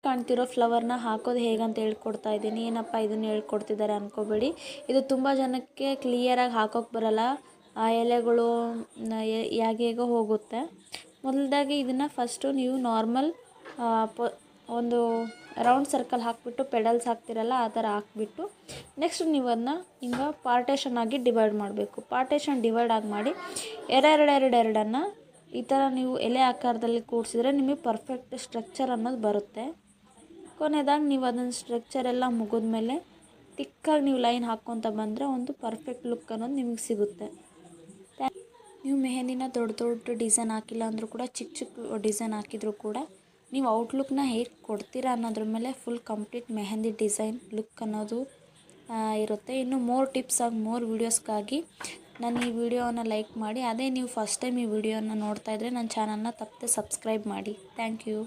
ಕಾಣ್ತಿರೋ ಫ್ಲವರ್ನ ಹಾಕೋದು ಹೇಗಂತ ಹೇಳ್ಕೊಡ್ತಾ ಇದ್ದೀನಿ. ಏನಪ್ಪ ಇದನ್ನು ಹೇಳ್ಕೊಡ್ತಿದ್ದಾರೆ ಅಂದ್ಕೋಬೇಡಿ. ಇದು ತುಂಬ ಜನಕ್ಕೆ ಕ್ಲಿಯರಾಗಿ ಹಾಕೋಕ್ಕೆ ಬರಲ್ಲ. ಆ ಎಲೆಗಳು ಹೇಗೋ ಹೋಗುತ್ತೆ. ಮೊದಲದಾಗಿ ಇದನ್ನು ಫಸ್ಟು ನೀವು ನಾರ್ಮಲ್ ಒಂದು ರೌಂಡ್ ಸರ್ಕಲ್ ಹಾಕಿಬಿಟ್ಟು ಪೆಡಲ್ಸ್ ಹಾಕ್ತಿರಲ್ಲ ಆ ಥರ ಹಾಕ್ಬಿಟ್ಟು ನೆಕ್ಸ್ಟ್ ನೀವು ಅದನ್ನ ಹಿಂಗೆ ಪಾರ್ಟೇಷನ್ ಆಗಿ ಡಿವೈಡ್ ಮಾಡಬೇಕು. ಪಾರ್ಟೇಷನ್ ಡಿವೈಡ್ ಆಗಿ ಮಾಡಿ ಎರಡನ್ನು ಈ ಥರ ನೀವು ಎಲೆ ಆಕಾರದಲ್ಲಿ ಕೂಡಿಸಿದ್ರೆ ನಿಮಗೆ ಪರ್ಫೆಕ್ಟ್ ಸ್ಟ್ರಕ್ಚರ್ ಅನ್ನೋದು ಬರುತ್ತೆ. ಕೊನೆಯದಾಗಿ ನೀವು ಅದನ್ನು ಸ್ಟ್ರಕ್ಚರ್ ಎಲ್ಲ ಮುಗಿದ್ಮೇಲೆ ತಿಕ್ಕಾಗಿ ನೀವು ಲೈನ್ ಹಾಕ್ಕೊತ ಬಂದರೆ ಒಂದು ಪರ್ಫೆಕ್ಟ್ ಲುಕ್ ಅನ್ನೋದು ನಿಮಗೆ ಸಿಗುತ್ತೆ. ನೀವು ಮೆಹಂದಿನ ದೊಡ್ಡ ದೊಡ್ಡ ಡಿಸೈನ್ ಹಾಕಿಲ್ಲ ಅಂದರೂ ಕೂಡ ಚಿಕ್ಕ ಚಿಕ್ಕ ಡಿಸೈನ್ ಹಾಕಿದರೂ ಕೂಡ ನೀವು ಔಟ್ಲುಕ್ನ ಹೇಗೆ ಕೊಡ್ತೀರಾ ಅನ್ನೋದ್ರ ಮೇಲೆ full complete mehndi design look ಅನ್ನೋದು ಇರುತ್ತೆ. ಇನ್ನು ಮೋರ್ ಟಿಪ್ಸ್ ಆಗಿ ಮೋರ್ ವೀಡಿಯೋಸ್ಗಾಗಿ ನಾನು ಈ ವಿಡಿಯೋನ ಲೈಕ್ ಮಾಡಿ. ಅದೇ ನೀವು ಫಸ್ಟ್ ಟೈಮ್ ಈ ವಿಡಿಯೋನ ನೋಡ್ತಾ ಇದ್ದರೆ ನನ್ನ ಚಾನಲ್ನ ತಪ್ಪದೆ ಸಬ್ಸ್ಕ್ರೈಬ್ ಮಾಡಿ. Thank you.